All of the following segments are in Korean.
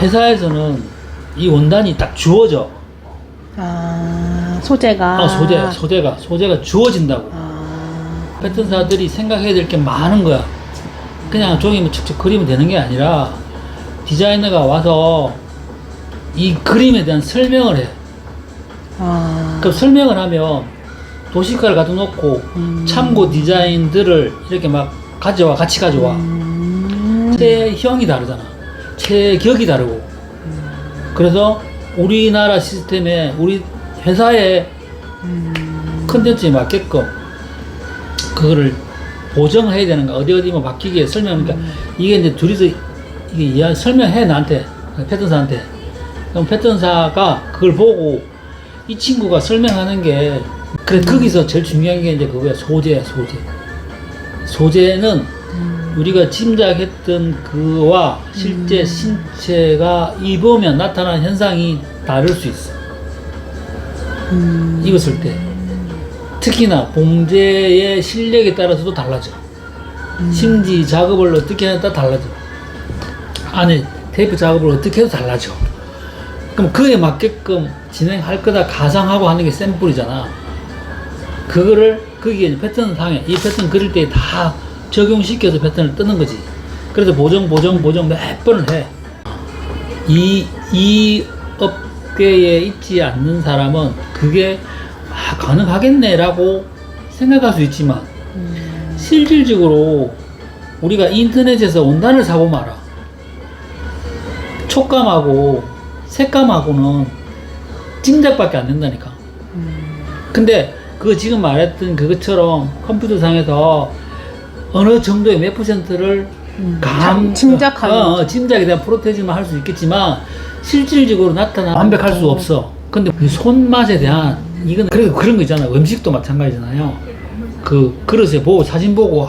회사에서는 이 원단이 딱 주어져. 아, 소재가. 소재가 주어진다고. 패턴사들이 생각해야 될 게 많은 거야. 그냥 종이면 척척 그리면 되는 게 아니라 디자이너가 와서 이 그림에 대한 설명을 해. 그 설명을 하면 도식화를 갖다 놓고 참고 디자인들을 이렇게 막 같이 가져와. 체형이 다르잖아. 체격이 다르고. 그래서 우리나라 시스템에 우리 회사의 컨텐츠에 맞게끔 그거를 보정해야 되는 거. 어디 뭐 바뀌게 설명하니까 이게 이제 둘이서 이게 설명해 나한테 패턴사한테. 그럼 패턴사가 그걸 보고 이 친구가 설명하는 게 그래 거기서 제일 중요한 게 이제 그거야. 소재는 우리가 짐작했던 그와 실제 신체가 입으면 나타나는 현상이 다를 수 있어. 입었을 때 특히나 봉제의 실력에 따라서도 달라져. 심지 작업을 어떻게 하냐에 따라 달라져. 안에 테이프 작업을 어떻게 해도 달라져. 그럼 그에 맞게끔 진행할 거다 가상하고 하는 게 샘플이잖아. 그거를 거기에 패턴 상에 이 패턴 그릴 때 다 적용시켜서 패턴을 뜨는 거지. 그래서 보정 몇 번을 해. 이 업계에 있지 않는 사람은 그게 가능하겠네라고 생각할 수 있지만 실질적으로 우리가 인터넷에서 원단을 사보면 알아. 촉감하고 색감하고는 짐작밖에 안 된다니까. 근데 그 지금 말했던 그것처럼 컴퓨터 상에서 어느 정도의 몇 %를 짐작에 대한 프로테이즈만 할 수 있겠지만 실질적으로 나타나 완벽할 수 없어. 근데 그 손맛에 대한 이건 그래도 그런 거 있잖아. 음식도 마찬가지잖아요. 그 그릇에 보고 사진 보고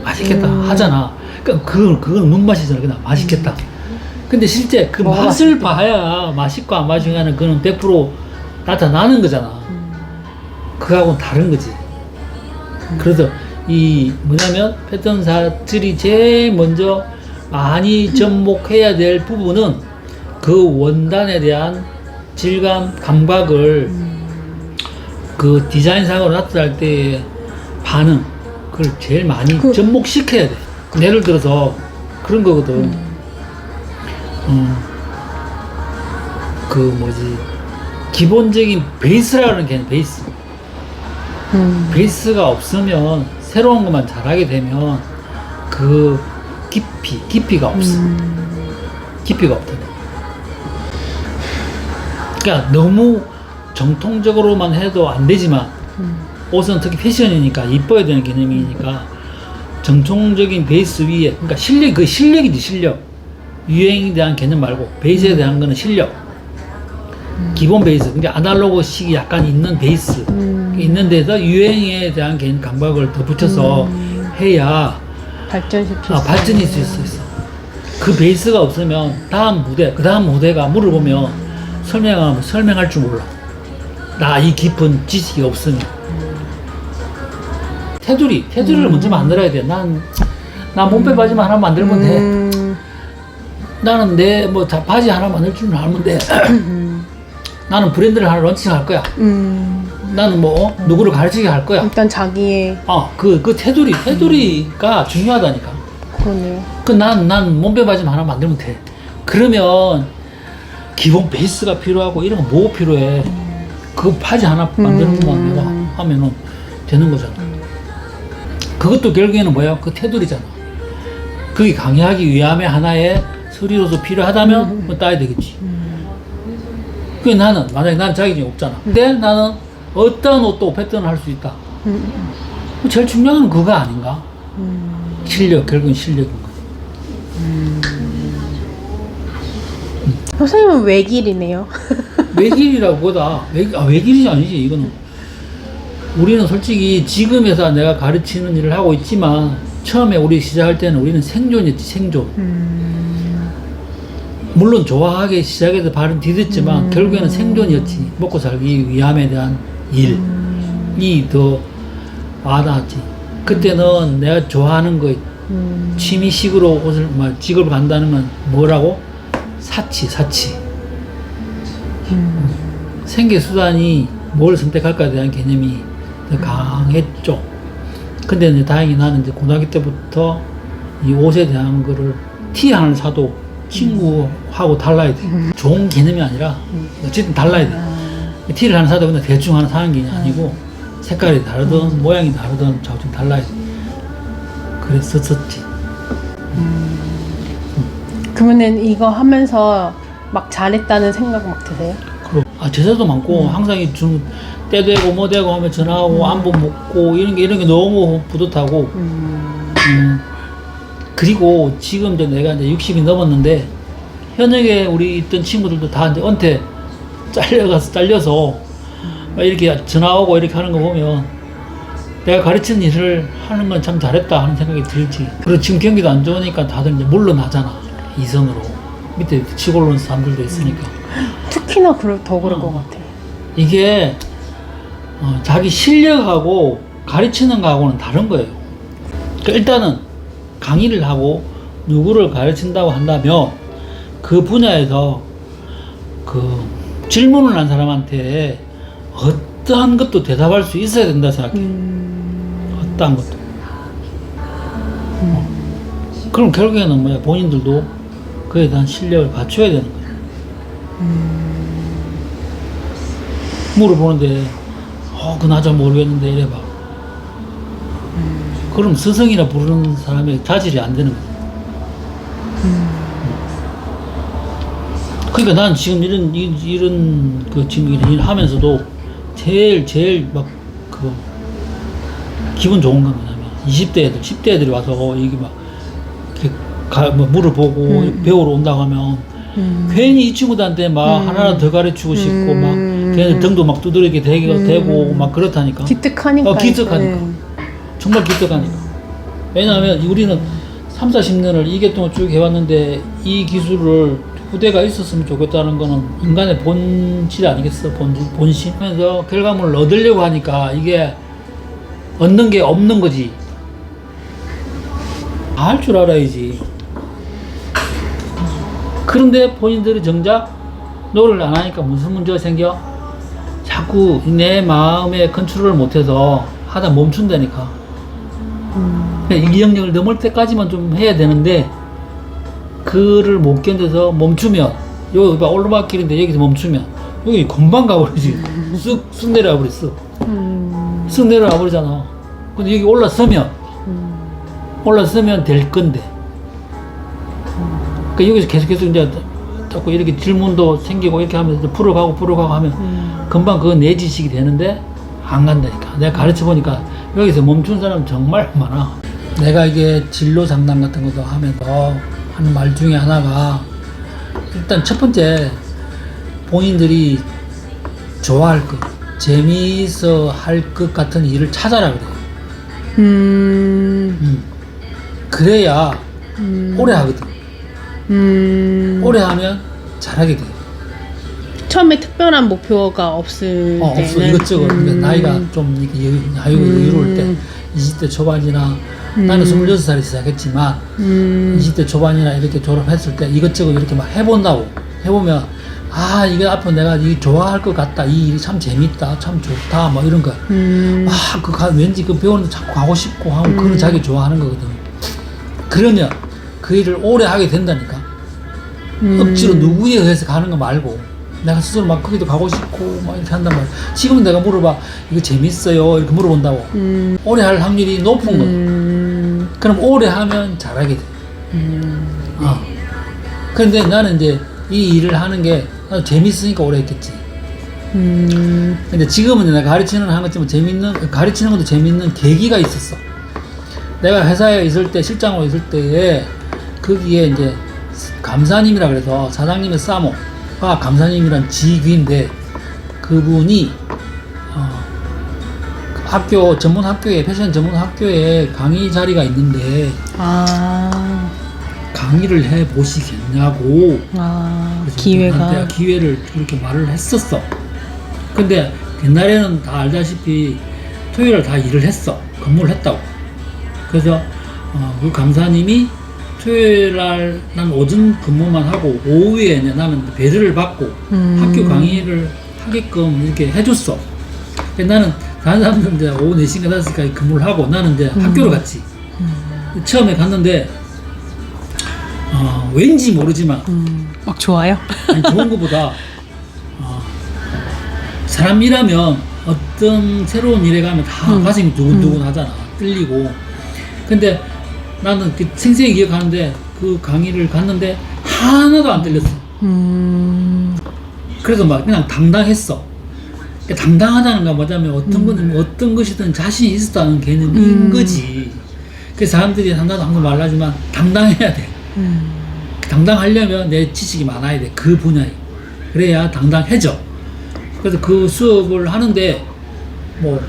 맛있겠다 하잖아. 그러니까 그건 눈맛이잖아. 그냥 맛있겠다. 근데 실제 그 맛을 봐야 맛있고 안 맛있고 하는 그는 100% 나타나는 거잖아. 그거하고는 다른 거지. 그래서 이 뭐냐면 패턴사들이 제일 먼저 많이 접목해야 될 부분은 그 원단에 대한 질감, 감각을 그 디자인상으로 나타날 때의 반응, 그걸 제일 많이 접목시켜야 돼. 예를 들어서 그런 거거든. 기본적인 베이스라는 개념, 베이스가 없으면 새로운 것만 잘하게 되면 그 깊이가 없어. 깊이가 없다. 그러니까 너무 정통적으로만 해도 안 되지만 옷은 특히 패션이니까 이뻐야 되는 개념이니까 정통적인 베이스 위에, 그러니까 실력이지, 실력. 유행에 대한 개념 말고 베이스에 대한 거는 실력. 기본 베이스, 그러니까 아날로그식이 약간 있는 베이스 있는 데서 유행에 대한 개인 감각을 더 붙여서 해야 발전이 될 수 있어. 그 베이스가 없으면 그 다음 무대가 물어보면 설명할 줄 몰라. 나 이 깊은 지식이 없으면. 테두리를 먼저 만들어야 돼. 나 몸빼 바지만 하나 만들면 돼. 나는 내 바지 하나 만들 줄 알면 돼. 나는 브랜드를 하나 런칭할 거야. 나는 누구를 가르치게 할 거야. 일단 자기의 그 테두리가 중요하다니까. 그러네요. 난 몸빼 바지만 하나 만들면 돼. 그러면 기본 베이스가 필요하고 이런 거 뭐 필요해. 그 바지 하나 만드는 것만 내가 하면은 되는 거잖아. 그것도 결국에는 뭐야? 그 테두리잖아. 그게 강의하기 위함의 하나의 서류로서 필요하다면 따야 되겠지. 만약에 나는 자격증이 없잖아. 근데 나는 어떤 옷도 패턴을 할 수 있다. 제일 중요한 건 그거 아닌가? 결국은 실력인 거지. 선생님은 외길이네요. 외길이라고보다 외길이 아니지. 이거는 우리는 솔직히 지금에서 내가 가르치는 일을 하고 있지만 처음에 우리 시작할 때는 우리는 생존이었지. 생존. 물론 좋아하게 시작해서 발은 디뎠지만 결국에는 생존이었지. 먹고 살기 위함에 대한 일이 더 와닿았지. 그때는 내가 좋아하는 거 취미식으로 옷을 직업을 간다는 건 뭐라고? 사치. 생계 수단이 뭘 선택할까에 대한 개념이 더 강했죠. 근데 이제 다행히 나는 이제 고등학교 때부터 이 옷에 대한 거를 티 하나를 사도 친구하고 달라야 돼. 좋은 개념이 아니라 어쨌든 달라야 돼. 티를 하나 사도 그냥 대충 하나 사는 게 아니고 색깔이 다르든 모양이 다르든 좀 달라야 돼. 그랬었지. 그러면은 이거 하면서 막 잘했다는 생각 막 드세요? 그리고 제사도 많고 항상 때 되고 뭐 되고 하면 전화하고 안부 묻고 이런 게 너무 뿌듯하고 그리고 지금 이제 내가 이제 60이 넘었는데 현역에 우리 있던 친구들도 다 이제 은퇴 잘려서 막 이렇게 전화 오고 이렇게 하는 거 보면 내가 가르치는 일을 하는 건 참 잘했다 하는 생각이 들지. 그리고 지금 경기도 안 좋으니까 다들 이제 물러나잖아. 이선으로. 밑에 치고 올라오는 사람들도 있으니까. 특히나 더 그럴 것 같아요. 이게 자기 실력하고 가르치는 거하고는 다른 거예요. 그러니까 일단은 강의를 하고 누구를 가르친다고 한다면 그 분야에서 그 질문을 한 사람한테 어떠한 것도 대답할 수 있어야 된다 생각해. 어떠한 것도. 그럼 결국에는 뭐야, 본인들도 그에 대한 실력을 갖춰야 되는 거야. 물어보는데 그나 잘 모르겠는데 이래봐. 그럼 스승이라 부르는 사람의 자질이 안 되는 거야. 그러니까 난 지금 이런 그 지금 일 하면서도 제일 막 그 기분 좋은 건 뭐냐면 20대 애들, 10대 애들이 와서 이게 막 이렇게 뭐 물어보고 배우러 온다고 하면 괜히 이 친구들한테 막 하나 더 가르치고 싶고 막 걔네 등도 막 두드리게 되고 막 그렇다니까. 기특하니까. 기특하니까. 정말 기특하니까. 왜냐하면 우리는 3, 40년을 이 계통을 쭉 해왔는데 이 기술을 후대가 있었으면 좋겠다는 거는 인간의 본질 아니겠어? 본심? 그래서 결과물을 얻으려고 하니까 이게 얻는 게 없는 거지. 알 줄 알아야지. 그런데 본인들이 정작 노력을 안 하니까 무슨 문제가 생겨? 자꾸 내 마음에 컨트롤을 못해서 하다 멈춘다니까. 이 영역을 넘을 때까지만 좀 해야 되는데 그를 못 견뎌서 멈추면 여기 올르막길인데 여기서 멈추면 여기 금방 가버리지. 쑥 내려와 버렸어. 쑥 내려와 버리잖아. 근데 여기 올라서면 될 건데. 그러니까 여기서 계속 이제 자꾸 이렇게 질문도 생기고 이렇게 하면서 풀어가고 하면 금방 그거 내 지식이 되는데 안 간다니까. 내가 가르쳐 보니까 여기서 멈춘 사람 정말 많아. 내가 이게 진로 상담 같은 것도 하면서 하는 말 중에 하나가 일단 첫 번째 본인들이 좋아할 것, 재미있어 할 것 같은 일을 찾아라 그래요. 그래야 오래 하거든. 오래 하면 잘하게 돼요. 처음에 특별한 목표가 없을 때는 없어. 이것저것. 그러니까 나이가 좀 이렇게 여유로울 때 20대 초반이나 나는 26살에 시작했지만 20대 초반이나 이렇게 졸업했을 때 이것저것 이렇게 막 해본다고. 해보면 이거 앞으로 내가 이 좋아할 것 같다. 이 일이 참 재밌다. 참 좋다. 뭐 이런 거. 왠지 그 배우는데 자꾸 가고 싶고 하고 그런 자기 좋아하는 거거든. 그러면 그 일을 오래 하게 된다니까. 억지로 누구에 의해서 가는 거 말고 내가 스스로 막 거기도 가고 싶고 막 이렇게 한단 말이야. 지금 내가 물어봐. 이거 재밌어요? 이렇게 물어본다고. 오래 할 확률이 높은 거야. 그럼 오래 하면 잘하게 돼. 그런데 나는 이제 이 일을 하는 게 재밌으니까 오래 했겠지. 근데 지금은 내가 가르치는 한 것처럼 가르치는 것도 재밌는 계기가 있었어. 내가 회사에 있을 때, 실장으로 있을 때에 거기에 이제 감사님이라 그래서 사장님의 사모가 감사님이란 직위인데 그분이 학교 전문 학교에 패션 전문 학교에 강의 자리가 있는데 강의를 해 보시겠냐고. 그래서 기회가 기회를 그렇게 말을 했었어. 근데 옛날에는 다 알다시피 토요일에 다 일을 했어. 근무를 했다고. 그래서 그 강사님이 토요일 날 난 오전 근무만 하고 오후에 이제 나는 배려를 받고 학교 강의를 하게끔 이렇게 해줬어. 나는 다른 사람들은 이제 오후 4시인가 5시까지 근무를 하고 나는 이제 학교를 갔지. 처음에 갔는데 왠지 모르지만 막 좋아요? 아니, 좋은 것보다 사람 일하면 어떤 새로운 일에 가면 다 가슴이 두근두근 하잖아. 떨리고. 근데 나는 그 생생히 기억하는데 그 강의를 갔는데 하나도 안 떨렸어. 그래서 막 그냥 당당했어. 그러니까 당당하다는 건 뭐냐면 어떤 것이든 자신이 있었다는 개념인 거지. 그래서 사람들이 한다도 한번 말하지만 당당해야 돼. 당당하려면 내 지식이 많아야 돼. 그 분야에. 그래야 당당해져. 그래서 그 수업을 하는데 뭐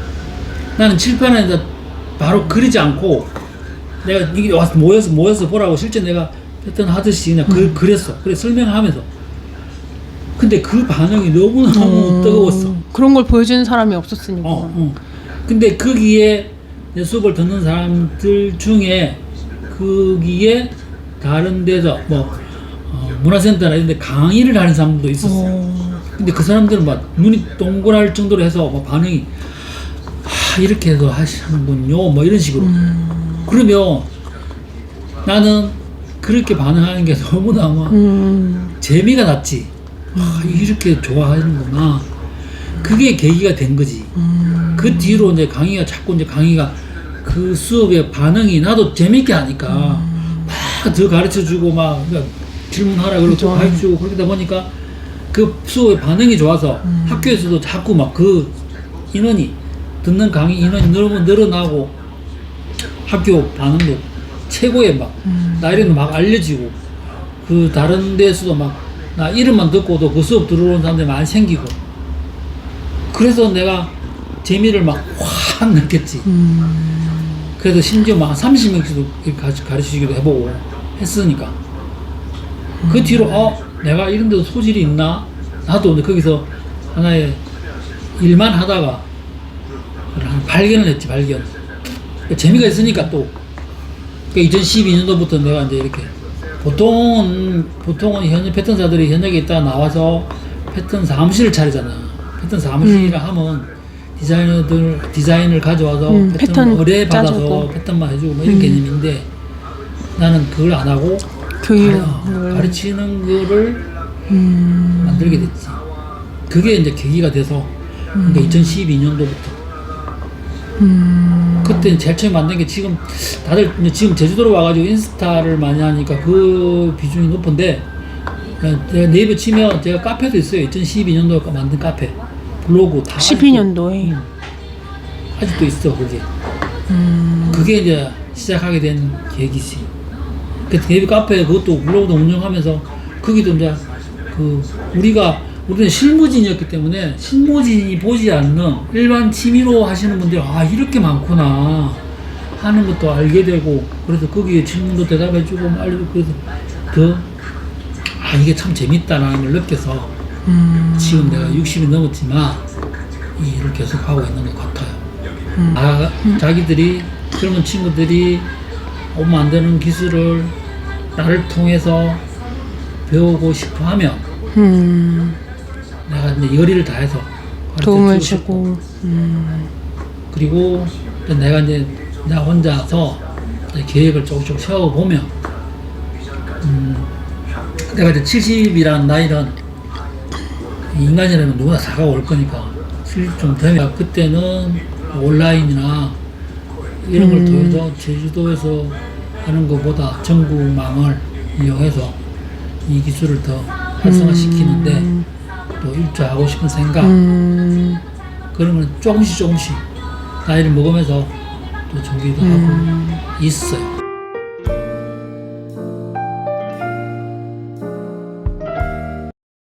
나는 칠판에 바로 그리지 않고 내가 이게 와서 모여서 보라고 실제 내가 패턴 하듯이 그냥 그랬어. 그래 설명하면서. 근데 그 반응이 너무너무 뜨거웠어. 그런 걸 보여주는 사람이 없었으니까. 근데 거기에 내 수업을 듣는 사람들 중에 거기에 다른 데서 뭐 문화센터나 이런 데 강의를 하는 사람도 있었어. 근데 그 사람들은 막 눈이 동그랄 정도로 해서 막 반응이 이렇게 해서 하시는군요. 뭐 이런 식으로. 그러면 나는 그렇게 반응하는 게 너무나 재미가 났지. 이렇게 좋아하는구나. 그게 계기가 된 거지. 그 뒤로 이제 강의가 그 수업의 반응이 나도 재밌게 하니까 막 더 가르쳐 주고 막 질문하라 그러고 또 가르쳐 주고 그러다 보니까 그 수업의 반응이 좋아서 학교에서도 자꾸 막 그 인원이 듣는 강의 인원이 늘어나고 학교 반응도 최고의 막 나이는 막 알려지고 그 다른 데서도 막 나 이름만 듣고도 그 수업 들어오는 사람들이 많이 생기고 그래서 내가 재미를 막 확 느꼈지. 그래서 심지어 막 30명씩도 가르치기도 해보고 했으니까 그 뒤로 내가 이런 데도 소질이 있나? 나도 거기서 하나의 일만 하다가 발견을 했지. 발견. 재미가 있으니까 또 2012년도부터 내가 이제 이렇게 보통은 현역 패턴사들이 현역에 있다가 나와서 패턴 사무실을 차리잖아. 패턴 사무실이라 하면 디자인을 가져와서 패턴 의뢰 받아서 짜주고. 패턴만 해주고 뭐 이런 개념인데 나는 그걸 안 하고 가르치는 거를 만들게 됐지. 그게 이제 계기가 돼서 그러니까 2012년도부터 그때 제일 처음 만든 게 지금 다들 지금 제주도로 와가지고 인스타를 많이 하니까 그 비중이 높은데 제가 네이버 치면 제가 카페도 있어요. 2012년도에 만든 카페 블로그 다 12년도에 아직도 있어. 그게 이제 시작하게 된 계기지. 그 네이버 카페 그것도 블로그도 운영하면서 거기도 이제 우리는 실무진이었기 때문에 실무진이 보지 않는 일반 취미로 하시는 분들이 이렇게 많구나 하는 것도 알게 되고 그래서 거기에 질문도 대답해주고 알고 그래서 더 이게 참 재밌다라는 걸 느껴서 지금 내가 60이 넘었지만 이 일을 계속 하고 있는 것 같아요. 자기들이 젊은 친구들이 오면 안 되는 기술을 나를 통해서 배우고 싶어 하면 내가 이제 열의를 다해서 도움을 주고 그리고 내가 이제 나 혼자서 계획을 조금씩 세워보면 내가 이제 70이라는 나이는 인간이라면 누구나 사가 올 거니까 70좀 되면 그때는 온라인이나 이런 걸 통해서 제주도에서 하는 것보다 전국망을 이용해서 이 기술을 더 활성화시키는데 또 일조하고 싶은 생각 그런 건 조금씩 나이를 먹으면서 또 준비도 하고 있어요.